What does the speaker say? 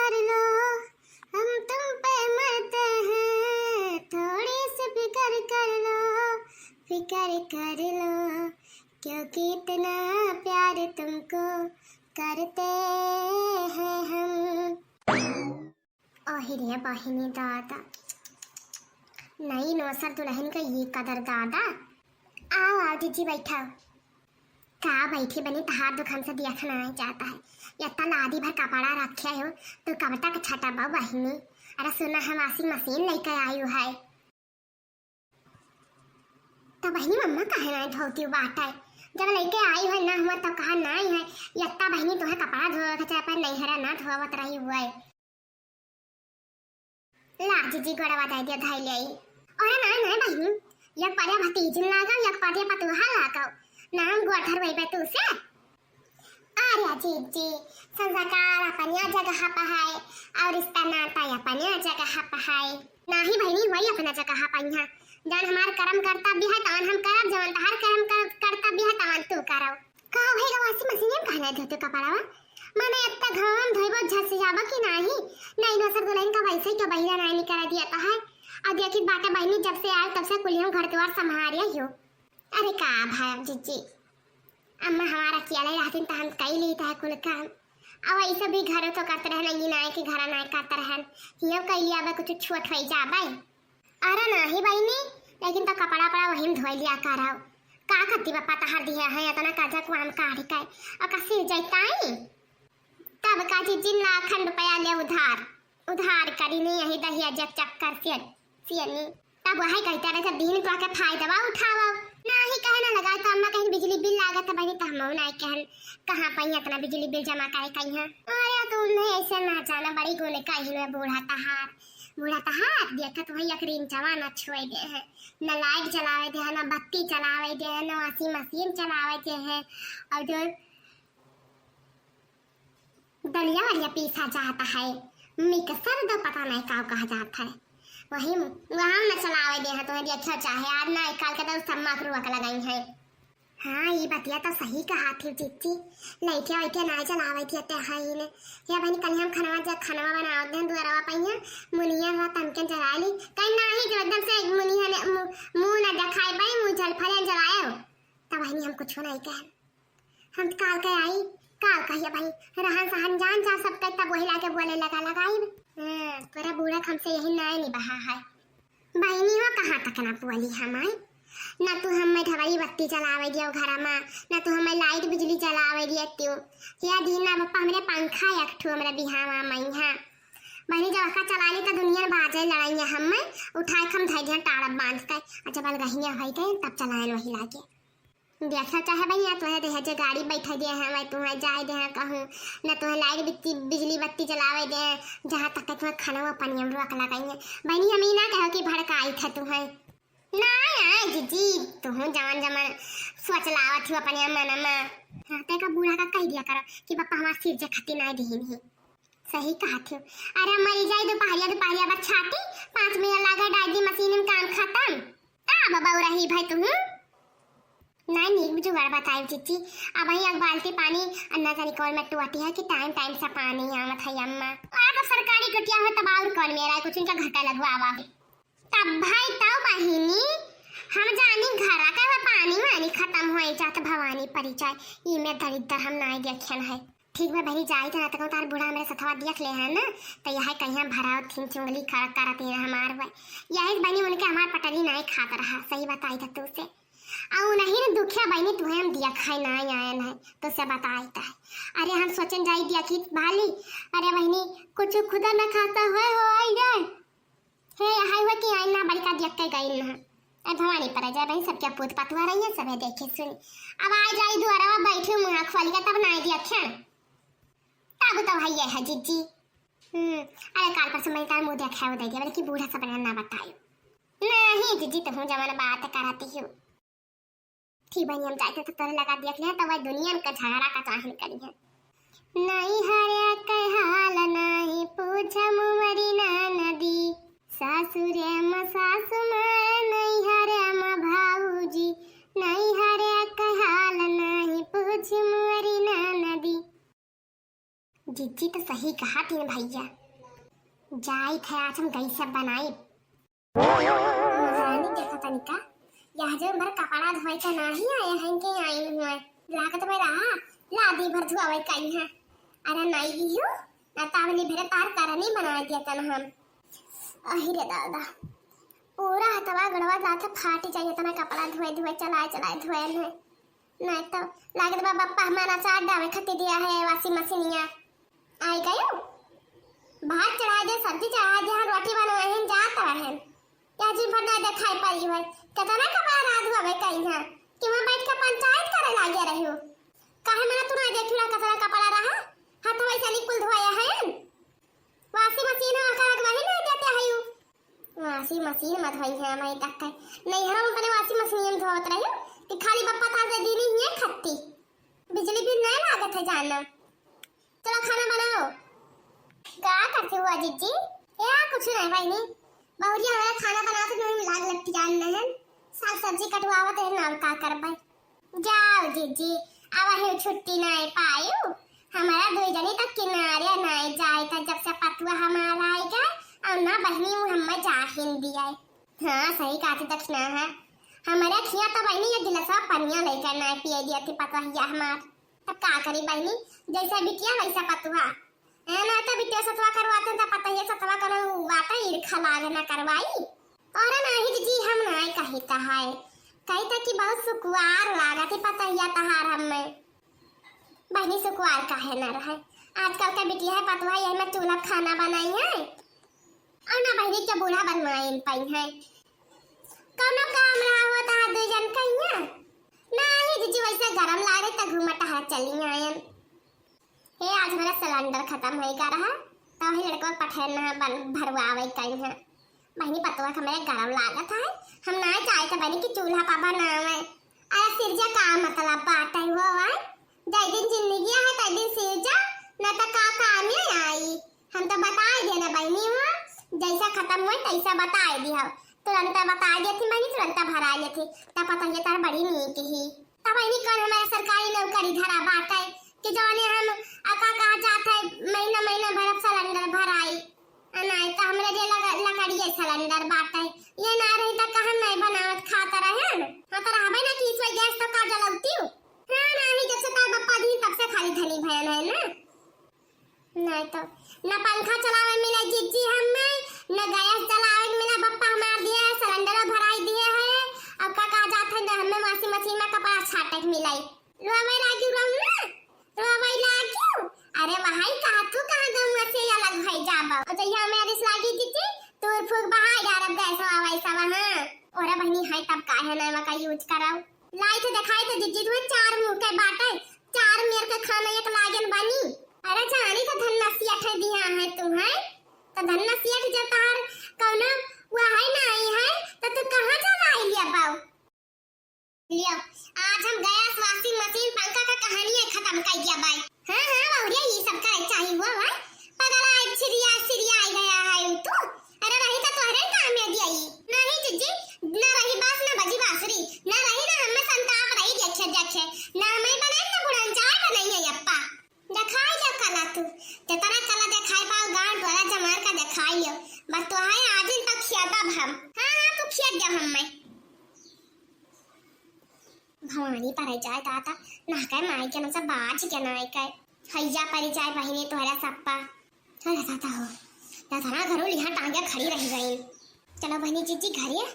कर लो, हम तुम पे मरते हैं, थोड़ी सी फिक्र कर लो, फिक्र कर लो, क्योंकि इतना प्यार तुमको करते हैं हम। ओही रे बहिनी दादा, नई नौसर दुल्हन का ये कदर दादा। आओ आओ जीजी बैठाओ। का बैठे बनी तहार दुख हमसे देखना नहीं चाहता है। यत्ता लादी भर कपड़ा रखे हो तो कब तक छटा बा बहिनी। अरे सुना हम वाशिंग मशीन लेकर आयु है। तो बहिनी मम्मा कहे नहीं धोती बाटा है। जब लेके आई है ना हुआ तो कहा नहीं है। यत्ता बहिनी तुम्हें कपड़ा धोवा के चाहे पर नहीं हरा ना धोवत रही हुआ है। ला जीजी गोड़ा बता दिया धाई ले आई। अरे नहीं नहीं बहिनी, यक पारे भतीजन लागा यक पारे पतुहा लागा। नाम गोठर वही पे तू से। अरे जीजी संस्कार अपन या जगह पर है और रिश्ता नाता अपन या जगह पर है। नाही बहिनी वही अपना जगह पर है। जान हमार कर्म कर्तव्य है तान हम करब, जवन तहार कर्म कर्तव्य है तान तू करब। का भाई वाशिंग मशीन में कहना धोते कपड़ा माने इतना घाम धोइबो झस जाबा कि नाही। नहीं दोसर दुल्हन का वैसे ही तो बहिरा नहीं निकल दिया था है। अब देखी बाटा बहिनी जब से आए तब से कुलियों घर द्वार संभालिया हो। अरे का भाई जीजी अम्मा हमारा किया ले रहती तो हम कई लेता है कुल काम। अब ऐसे भी घर तो करते रहना ये ना कि घर ना करते रहन ये कई लिया बा कुछ छोट होई जाबे। अरे नहीं बहिनी, लेकिन तो कपड़ा पड़ा वही धोई लिया कराओ। का करती बापा तहार दिया है इतना काजा को हम काढ़ी का और का सिर जैताई तब का जीजी लाखन रुपया ले उधार करी नहीं यही दहिया जग चक्कर सियनी तब वही कहता रहे जब दिन को के फायदा उठावा नहीं कहना लगा तो अम्मा कहीं बिजली बिल लागत है बनी तो हम नहीं कहन कहां पे इतना बिजली बिल जमा करे कहीं है। अरे तू नहीं ऐसे ना जाना बड़ी गुने कहीं है बूढ़ा तहार देखत वही अकरीन जवाना छोड़ दे है। न लाइट जलावे दे है, न बत्ती चलावे दे है, न वाशिंग मशीन चलावे दे है और जो दलिया वालिया पीसा जाता है मिक्सर तो पता नहीं का कहा जाता है वही वहां न चलावे दे है तो अच्छा चाहे आज ना काल के तो सम्मा करुआ का लगाई है। हाँ ये बतिया तो सही कहा थी जीजी, लइके वइके ना चलावे थी ते है ने या बनी कल हम खाना बनाओ दे दुआरा पइया मुनिया वा तमके जला ली कहीं नहीं जो एकदम से मुनिया ने मुंह ना दिखाई भाई मुंह जल फले जलाए तब बहनी हम कुछ नहीं कह हम काल के आई काल कहिए भाई रहन सहन जान जा सब तब वही लाके बोले लगाई तोरा बूढ़ा हमसे यही नहीं बहा है। बहनी हो कहाँ तक ना बोली हमारे ना तू हमें ढवाई बत्ती चलावे दियो घर में ना तू हमें लाइट बिजली चलावे दियो त्यो या दिन ना पप्पा हमरे पंखा एकठो हमरे बिहावा मैया बहनी जब का चला ली तो दुनिया बाजे लड़ाइया हमें उठाए खम धै दिया टाड़ा बांध के जब अलगहिया होई गए तब चलाएन वही लागे देखा चाहे भैया तुम्हें दे जे गाड़ी बैठा दे है मैं तुम्हें जाए दे कहूँ न तुम्हें लाइट बिजली बत्ती चलावे दे जहाँ तक तुम्हें खाना पानी हम रोक लगाएंगे बहनी हम ही ना कहो कि भड़काई था तुम्हें ना जीजी तुम जवान जमान सोच लावत हो अपने मन में हाथे का बूढ़ा का कह दिया करो कि पापा हमारा सिर जे खती नहीं दी नहीं सही कहा थे। अरे मरी जाए दोपहरिया बस छाती 5 मिनट लगा डाई मशीन में काम खत्म आ बाबा रही भाई तुम नहीं जुगाड़ बताई जीजी। अब ही एक बाल्टी पानी अन्ना जानी कौन में टूटी है कि टाइम से पानी आवत है अम्मा और सरकारी कटिया हो तब और कौन मेरा कुछ इनका घाटा लगवावा तब भाई तब बहिनी हम जानी घरा का पानी वानी खत्म हो जात भवानी परिचय ई में दरिद्र हम नहीं देखन है। ठीक है बहनी जाई तना तक तार बूढ़ा मेरे सथवा देख ले है ना तो यह कहीं भराव थी चुंगली खड़ा करत है हमार भाई यही बहनी उनके हमार पटरी नहीं खाता रहा सही बताई था तू से आउ नहीं ना दुखिया बहनी तुम्हें हम दिया खाई नहीं आयन है तो से बताई था। अरे हम सोचन जाई दिया कि भाली अरे बहनी कुछ खुदा न खाता हो आई जाए हे हाय हुआ कि आई ना बड़का देख के गई ना अब भवानी पर जाए बहनी सब क्या पूत पतवा रही है सब देखे सुनी अब आ जाई द्वारा बैठे मुंह खोल के तब नहीं दिया क्षण तब तो भाई है जीजी अरे काल पर समय तार मुंह देखा हो दे दिया कि बूढ़ा सब ना बतायो नहीं जीजी तो हूं जमाना बात कराती हूं ठीक बनी हम जाते तो तोरे लगा देख लिया तो वह दुनिया का झगड़ा का चाहन करी है नहीं हरे कहल नहीं पूछ मुमरी ना नदी सासुरे म सासु मां नहीं हरे म भाऊजी नहीं हरे कहल नहीं पूछ मुमरी ना नदी जीजी तो सही कहा तीन भैया, जाई थे आज हम गई सब बनाई। महारानी देखा तनिका यह जो भर कपड़ा धोए का नहीं आए हैं के आई हुए लागत में रहा लादी भर धुआवे कई है। अरे नहीं हो ना तावली भरे तार करनी बना दिया तन हम। अहिरे दादा पूरा हथवा गड़वा लाके फाटी चाहिए तना कपड़ा धोए चलाए धोए है। नहीं तो लागत बा पप्पा हमारा चाट डावे खती दिया है वाशिंग मशीनिया आई गयो भात चढ़ा दे सब्जी चढ़ा दे रोटी बनवाए हैं जाता है क्या जी भरना दे खाई पाई है कितना कपड़ा रात हुआ कहीं है कि वहां बैठ के पंचायत करे लागे रही हो काहे मना तू ना देखिला कितना कपड़ा रहा हाथ वैसे निकुल धोया है वाशिंग मशीन आकर वही नहीं देते है वाशिंग मशीन मत होई है मैं तक नहीं हम अपने वाशिंग मशीन धोत रही हूं कि खाली बप्पा तार दे दी नहीं है खत्ती बिजली बिल नहीं लागत है जानना। चलो खाना बनाओ। क्या करते हो जीजी? यार कुछ नहीं भाई नहीं बहुरिया हमारा खाना बनाते नहीं लाग लगती जानना है साग सब्जी कटवावत है नाम का कर भाई जाओ जीजी अब है छुट्टी नहीं पायू हमारा दो जनी तक किनारे नहीं जाए था जब से पतुआ हमारा आएगा और ना बहनी मोहम्मद जा हिंदी आए। हाँ सही काती दक्षिणा है हमारे खिया तो बहनी ये गिलासा पनिया लेकर ना पिए दिया थी पतुआ हिया हमार तब का करी बहनी जैसा बिटिया वैसा पतुआ है ना तो बिटिया सतवा करवाते तो पता ये सतवा करो वाता ईर्खा लाग ना करवाई और ना ही जी हम नहीं कहता है कहता कि बहुत सुकुआर लागा थी पता हिया तहार हमें बहनी सुकुआर काहे ना रहे आजकल का बिटिया है पतुआ यही में चूल्हा खाना बनाई है और ना बहनी के बूढ़ा बनवाई पाई है कौनो काम रहा हो ता दो जन कहिया नहीं जीजी वैसे गरम लागे त घूमटा हाथ चली आयन हे आज मेरा सिलेंडर खत्म होई का रहा तो ही लड़को पठन भरवावे कहीं है बहनी पतवा का मेरे गरम लागत है हम ना चाहे तो बहनी की चूल्हा पापा ना है अरे सिरजा का मतलब बात है वो है जय दिन जिंदगी है तय दिन सिरजा न तो का काम ही आई हम तो बता देना बहनी वो जैसा खत्म हुआ तैसा बता दिया तुरंत बता दी थी मैंने तुरंत भरा ली थी तब पता ये तार बड़ी नीक ही तब आई कौन हमारे सरकारी नौकरी धरा बात है कि जोने हम अका कहा जाता है महीना भर सिलेंडर भराई नहीं तो हमरे जे लकड़ी सिलेंडर बात है ये ना रही तो कहां नहीं बनावत खाता रहे हां तो रहबे ना कि इसमें गैस तो का जलती हूं हां नहीं जब से तार बप्पा दी तब से खाली धनी भयन है ना नहीं तो ना पंखा चलावे मिला जीजी हमें न गैस चलावे मिला बप्पा हमार दिए सिलेंडर भराई दिए है अब का कहा जात है हमें वाशिंग मशीन में कपड़ा छाटे मिलाई रोवे लागी रोवे लागी अरे वहाई कहा तू कहां गम से अलग भाई जाबा तो यहां मेरी लागी जीजी तू फूक बहाई डारब गैस वैसा वहां और बहनी है तब काहे ना का यूज कराओ लाई तो दिखाई तो जीजी तू चार मुंह के बाटे चार मेर के खाना एक लागन बनी अरे जानी तो धन नसीहत है दिया है तू है तो धन नसीहत जब तार कौनो वो है नहीं है तो तू कहां चला आई लिया पाओ लियो आज हम गैस वाशिंग मशीन पंखा का कहानी है खत्म कर दिया भाई हां बहुरिया ये सब का चाहिए हुआ भाई पगला आई सिरिया आई गया है तू अरे रही तो तोहरे काम में दिया नहीं जीजी ना रही बात ना बजी बांसुरी ना रही ना हमें संताप रही देखे ना मैं बनाई ना बुढ़न चाय बनाई है अप्पा दिखाई जा कला तू तेरा कला दिखाई पाओ गांव टोला जमार का दिखाई लो बस तो है आज तक खियाता हम हां तू खिया जा हमें भवानी पर जाए ताता ना काय माई के नसा बाज के ना काय हैया पर जाए बहिनी तोहरा सप्पा अरे ताता हो या थाना घरो लिहा टांगे खड़ी रह गई चलो बहनी जीजी घरे